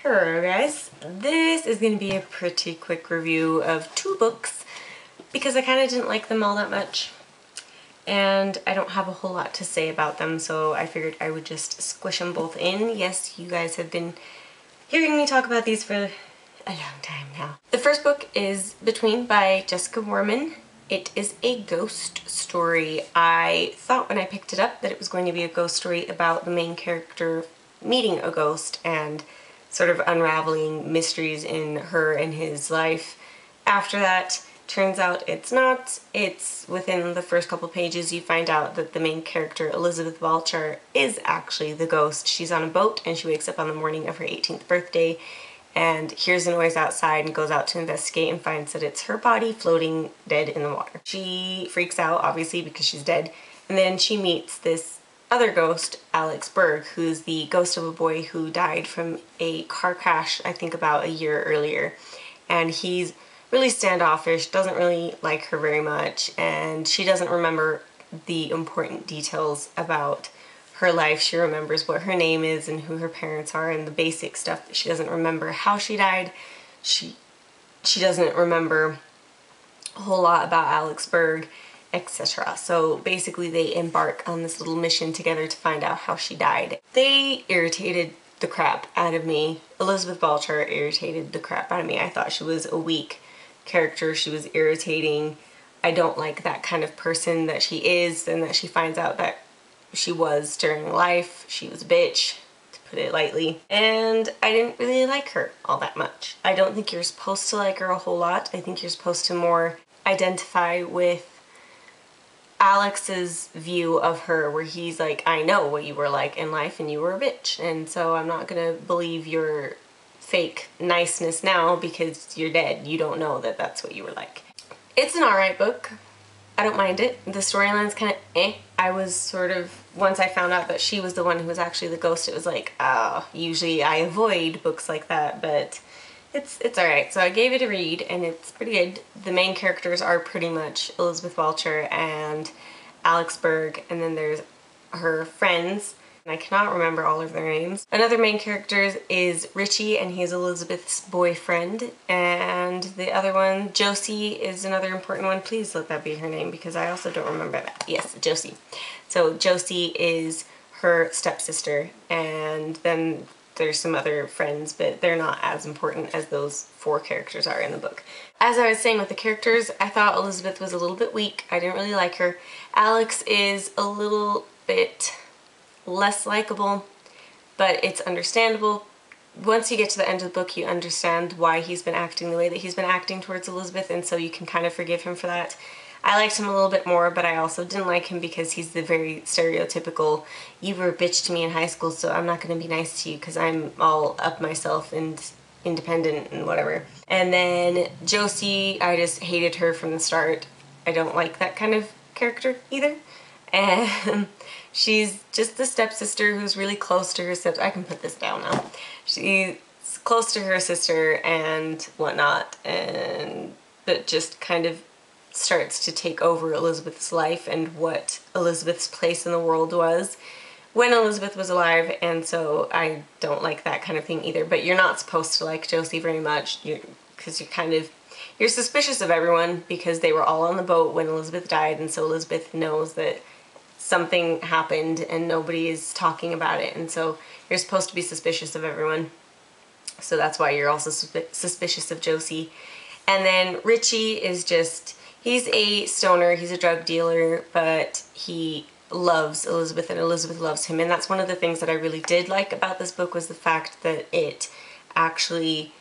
Hello guys, this is going to be a pretty quick review of two books because I kind of didn't like them all that much and I don't have a whole lot to say about them, so I figured I would just squish them both in. Yes, you guys have been hearing me talk about these for a long time now. The first book is Between by Jessica Warman. It is a ghost story. I thought when I picked it up that it was going to be a ghost story about the main character meeting a ghost and sort of unraveling mysteries in her and his life. After that, turns out it's not. It's within the first couple pages you find out that the main character, Elizabeth Balcher, is actually the ghost. She's on a boat and she wakes up on the morning of her 18th birthday and hears a noise outside and goes out to investigate and finds that it's her body floating dead in the water. She freaks out, obviously, because she's dead, and then she meets this other ghost, Alex Berg, who's the ghost of a boy who died from a car crash, I think about a year earlier. And he's really standoffish, doesn't really like her very much, and she doesn't remember the important details about her life. She remembers what her name is and who her parents are and the basic stuff, but she doesn't remember how she died. She doesn't remember a whole lot about Alex Berg, etc. So basically they embark on this little mission together to find out how she died. They irritated the crap out of me. Elizabeth Balcher irritated the crap out of me. I thought she was a weak character. She was irritating. I don't like that kind of person that she is and that she finds out that she was during life. She was a bitch, to put it lightly. And I didn't really like her all that much. I don't think you're supposed to like her a whole lot. I think you're supposed to more identify with Alex's view of her, where he's like, I know what you were like in life and you were a bitch, and so I'm not gonna believe your fake niceness now because you're dead. You don't know that that's what you were like. It's an alright book. I don't mind it. The storyline's kind of eh. I was sort of, once I found out that she was the one who was actually the ghost, it was like, usually I avoid books like that, but it's alright. So I gave it a read and it's pretty good. The main characters are pretty much Elizabeth Balcher and Alex Berg, and then there's her friends, and I cannot remember all of their names. Another main character is Richie, and he's Elizabeth's boyfriend, and the other one, Josie, is another important one. Please let that be her name because I also don't remember that. Yes, Josie. So Josie is her stepsister, and then there's some other friends, but they're not as important as those four characters are in the book. As I was saying with the characters, I thought Elizabeth was a little bit weak. I didn't really like her. Alex is a little bit less likable, but it's understandable. Once you get to the end of the book, you understand why he's been acting the way that he's been acting towards Elizabeth, and so you can kind of forgive him for that. I liked him a little bit more, but I also didn't like him because he's the very stereotypical, you were a bitch to me in high school, so I'm not going to be nice to you because I'm all up myself and independent and whatever. And then Josie, I just hated her from the start. I don't like that kind of character either. And she's just the stepsister who's really close to her sister. I can put this down now. She's close to her sister and whatnot, but just kind of starts to take over Elizabeth's life and what Elizabeth's place in the world was when Elizabeth was alive, and so I don't like that kind of thing either. But you're not supposed to like Josie very much, because you're suspicious of everyone because they were all on the boat when Elizabeth died, and so Elizabeth knows that something happened and nobody is talking about it, and so you're supposed to be suspicious of everyone. So that's why you're also suspicious of Josie. And then Richie is just, he's a stoner, he's a drug dealer, but he loves Elizabeth and Elizabeth loves him. And that's one of the things that I really did like about this book, was the fact that it actually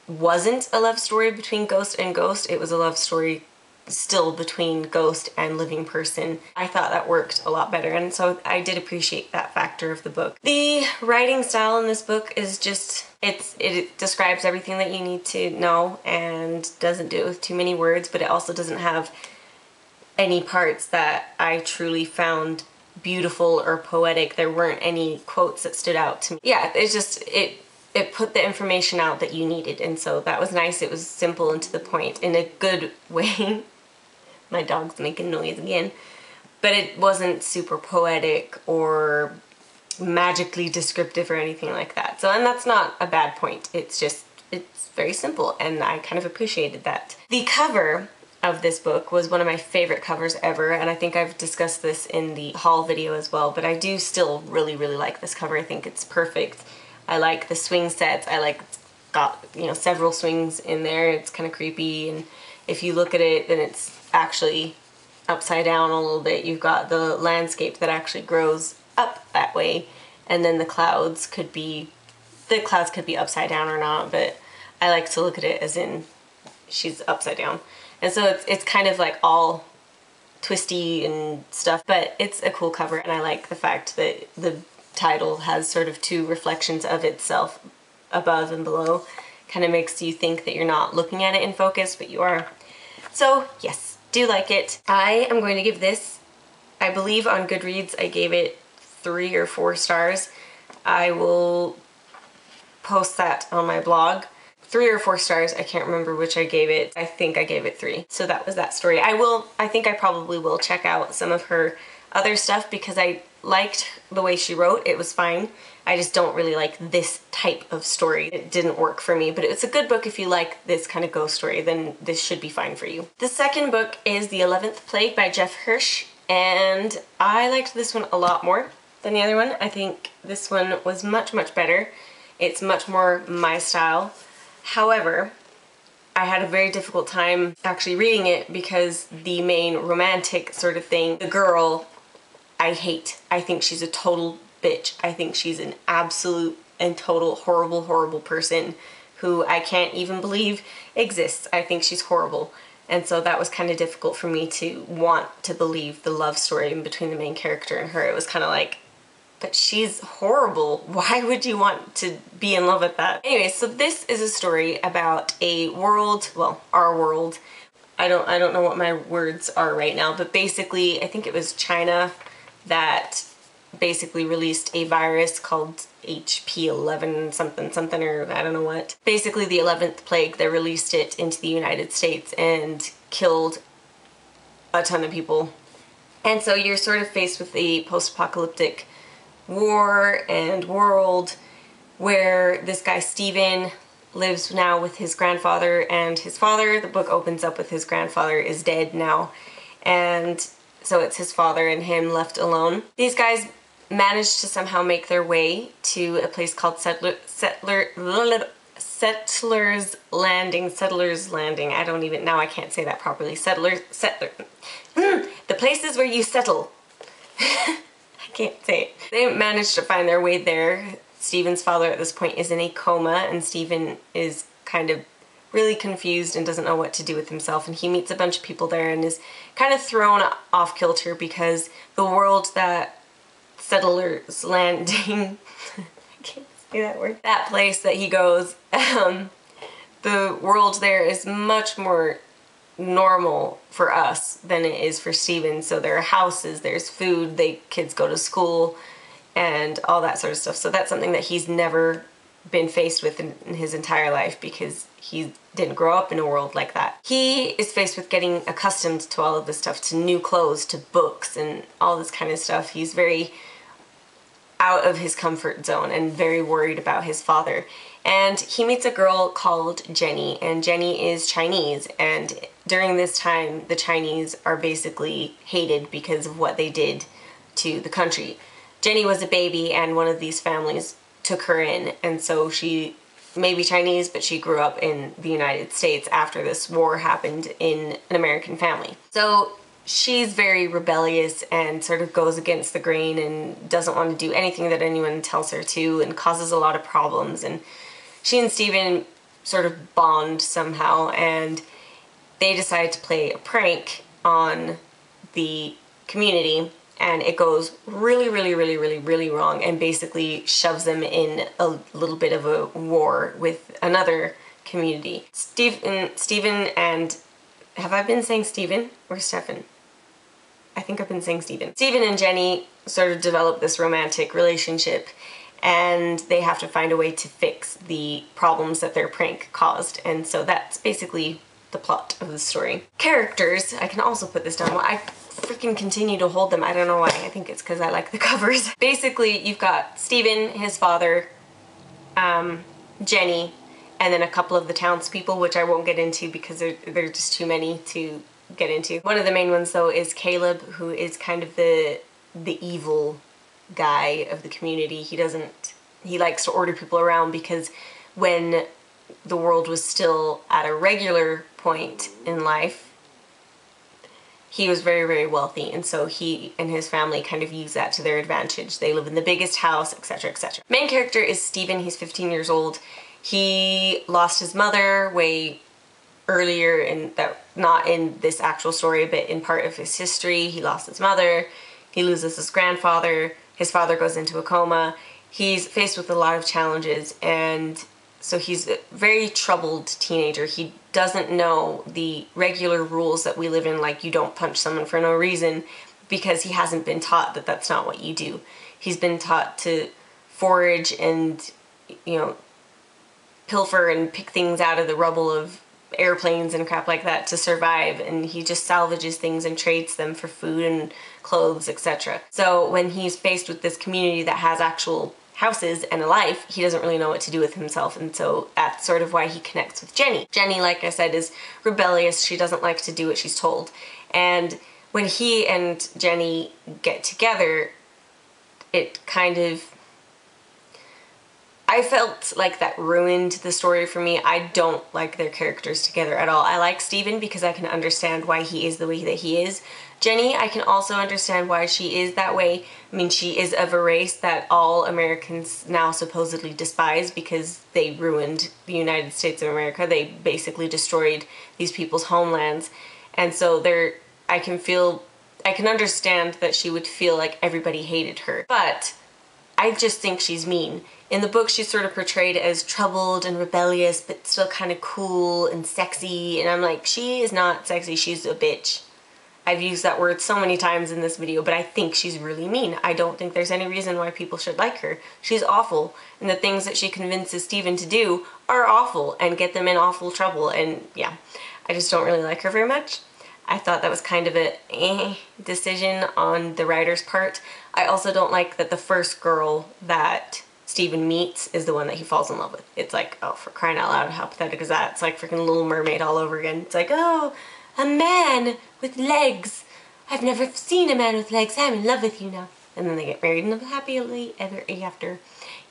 wasn't a love story between ghost and ghost. It was a love story still between ghost and living person. I thought that worked a lot better, and so I did appreciate that factor of the book. The writing style in this book is just, it describes everything that you need to know and doesn't do it with too many words, but it also doesn't have any parts that I truly found beautiful or poetic. There weren't any quotes that stood out to me. Yeah, it's just, it put the information out that you needed, and so that was nice. It was simple and to the point in a good way. My dog's making noise again. But it wasn't super poetic or magically descriptive or anything like that. So, and that's not a bad point. It's just, it's very simple, and I kind of appreciated that. The cover of this book was one of my favorite covers ever, and I think I've discussed this in the haul video as well, but I do still really, really like this cover. I think it's perfect. I like the swing sets. I like, it's got, you know, several swings in there. It's kind of creepy, and if you look at it, then it's actually upside down a little bit. You've got the landscape that actually grows up that way, and then the clouds could be upside down or not, but I like to look at it as in she's upside down. And so it's kind of like all twisty and stuff, but it's a cool cover, and I like the fact that the title has sort of two reflections of itself above and below. Kind of makes you think that you're not looking at it in focus, but you are. So yes, do like it. I am going to give this, I believe on GoodReads I gave it 3 or 4 stars. I will post that on my blog. 3 or 4 stars, I can't remember which I gave it. I think I gave it 3. So that was that story. I think I probably will check out some of her other stuff because I liked the way she wrote. It was fine. I just don't really like this type of story. It didn't work for me, but it's a good book if you like this kind of ghost story, then this should be fine for you. The second book is The 11th Plague by Jeff Hirsch, and I liked this one a lot more than the other one. I think this one was much, much better. It's much more my style. However, I had a very difficult time actually reading it because the main romantic sort of thing, the girl, I hate. I think she's a total bitch. I think she's an absolute and total horrible, horrible person who I can't even believe exists. I think she's horrible. And so that was kind of difficult for me to want to believe the love story in between the main character and her. It was kind of like, but she's horrible. Why would you want to be in love with that? Anyway, so this is a story about a world, well, our world. I don't know what my words are right now, but basically, I think it was China that basically released a virus called HP11 something something, or I don't know what. Basically the 11th plague, they released it into the United States and killed a ton of people. And so you're sort of faced with a post-apocalyptic war and world where this guy Steven lives now with his grandfather and his father. The book opens up with his grandfather is dead now, and so it's his father and him left alone. These guys managed to somehow make their way to a place called Settlers Landing. I don't even, now I can't say that properly. The places where you settle. I can't say it. They managed to find their way there. Stephen's father at this point is in a coma, and Stephen is kind of really confused and doesn't know what to do with himself, and he meets a bunch of people there and is kind of thrown off kilter because the world that Settlers Landing, I can't say that word, that place that he goes, the world there is much more normal for us than it is for Stephen. So there are houses, there's food, kids go to school, and all that sort of stuff. So that's something that he's never been faced with in his entire life because he didn't grow up in a world like that. He is faced with getting accustomed to all of this stuff, to new clothes, to books, and all this kind of stuff. He's very out of his comfort zone and very worried about his father. And he meets a girl called Jenny, and Jenny is Chinese, and during this time the Chinese are basically hated because of what they did to the country. Jenny was a baby and one of these families took her in, and so she may be Chinese, but she grew up in the United States after this war happened in an American family. So she's very rebellious and sort of goes against the grain and doesn't want to do anything that anyone tells her to, and causes a lot of problems. And she and Stephen sort of bond somehow, and they decide to play a prank on the community, and it goes really, really, really, really, really wrong, and basically shoves them in a little bit of a war with another community. Stephen and, have I been saying Stephen or Stefan? I think I've been saying Stephen. Stephen and Jenny sort of develop this romantic relationship, and they have to find a way to fix the problems that their prank caused. And so that's basically the plot of the story. Characters, I can also put this down. I freaking continue to hold them. I don't know why. I think it's because I like the covers. Basically, you've got Stephen, his father, Jenny, and then a couple of the townspeople, which I won't get into because there are just too many to get into. One of the main ones, though, is Caleb, who is kind of the evil guy of the community. He likes to order people around because when the world was still at a regular point in life, he was very, very wealthy, and so he and his family kind of use that to their advantage. They live in the biggest house, etc., etc. Main character is Stephen. He's 15 years old. He lost his mother way earlier, in that, not in this actual story, but in part of his history. He lost his mother. He loses his grandfather. His father goes into a coma. He's faced with a lot of challenges, and so he's a very troubled teenager. He doesn't know the regular rules that we live in, like you don't punch someone for no reason, because he hasn't been taught that that's not what you do. He's been taught to forage and, you know, pilfer and pick things out of the rubble of airplanes and crap like that to survive, and he just salvages things and trades them for food and clothes, etc. So when he's faced with this community that has actual houses and a life, he doesn't really know what to do with himself, and so that's sort of why he connects with Jenny. Jenny, like I said, is rebellious. She doesn't like to do what she's told, and when he and Jenny get together, it kind of, I felt like that ruined the story for me. I don't like their characters together at all. I like Stephen because I can understand why he is the way that he is. Jenny, I can also understand why she is that way. I mean, she is of a race that all Americans now supposedly despise because they ruined the United States of America. They basically destroyed these people's homelands. And so I can understand that she would feel like everybody hated her. But I just think she's mean. In the book, she's sort of portrayed as troubled and rebellious, but still kind of cool and sexy. And I'm like, she is not sexy, she's a bitch. I've used that word so many times in this video, but I think she's really mean. I don't think there's any reason why people should like her. She's awful, and the things that she convinces Stephen to do are awful and get them in awful trouble, and yeah, I just don't really like her very much. I thought that was kind of a decision on the writer's part. I also don't like that the first girl that Stephen meets is the one that he falls in love with. It's like, oh, for crying out loud, how pathetic is that? It's like freaking Little Mermaid all over again. It's like, oh, a man with legs. I've never seen a man with legs. I'm in love with you now. And then they get married and live happily ever after.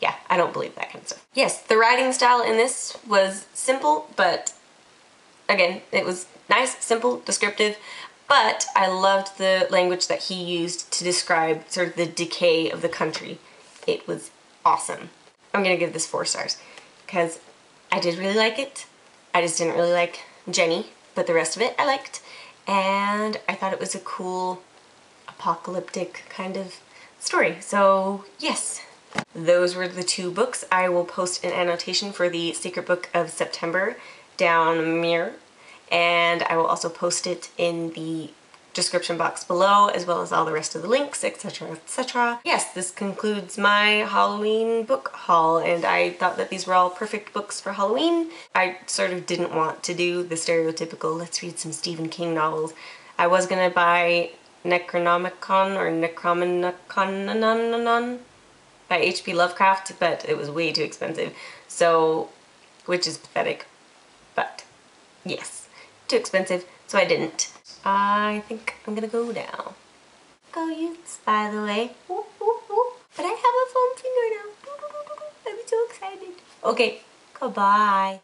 Yeah, I don't believe that kind of stuff. Yes, the writing style in this was simple, but again, it was nice, simple, descriptive, but I loved the language that he used to describe sort of the decay of the country. It was awesome. I'm gonna give this 4 stars because I did really like it. I just didn't really like Jenny, but the rest of it I liked, and I thought it was a cool apocalyptic kind of story. So yes, those were the 2 books. I will post an annotation for the secret book of September down here, and I will also post it in the description box below, as well as all the rest of the links, etc., etc. Yes, this concludes my Halloween book haul, and I thought that these were all perfect books for Halloween. I sort of didn't want to do the stereotypical, let's read some Stephen King novels. I was gonna buy Necronomicon or Necronomicon by H.P. Lovecraft, but it was way too expensive, so, which is pathetic, but yes, too expensive, so I didn't. I think I'm gonna go now. Go Utes, by the way. Whoop, whoop, whoop. But I have a foam finger now. I'm so excited. Okay, goodbye.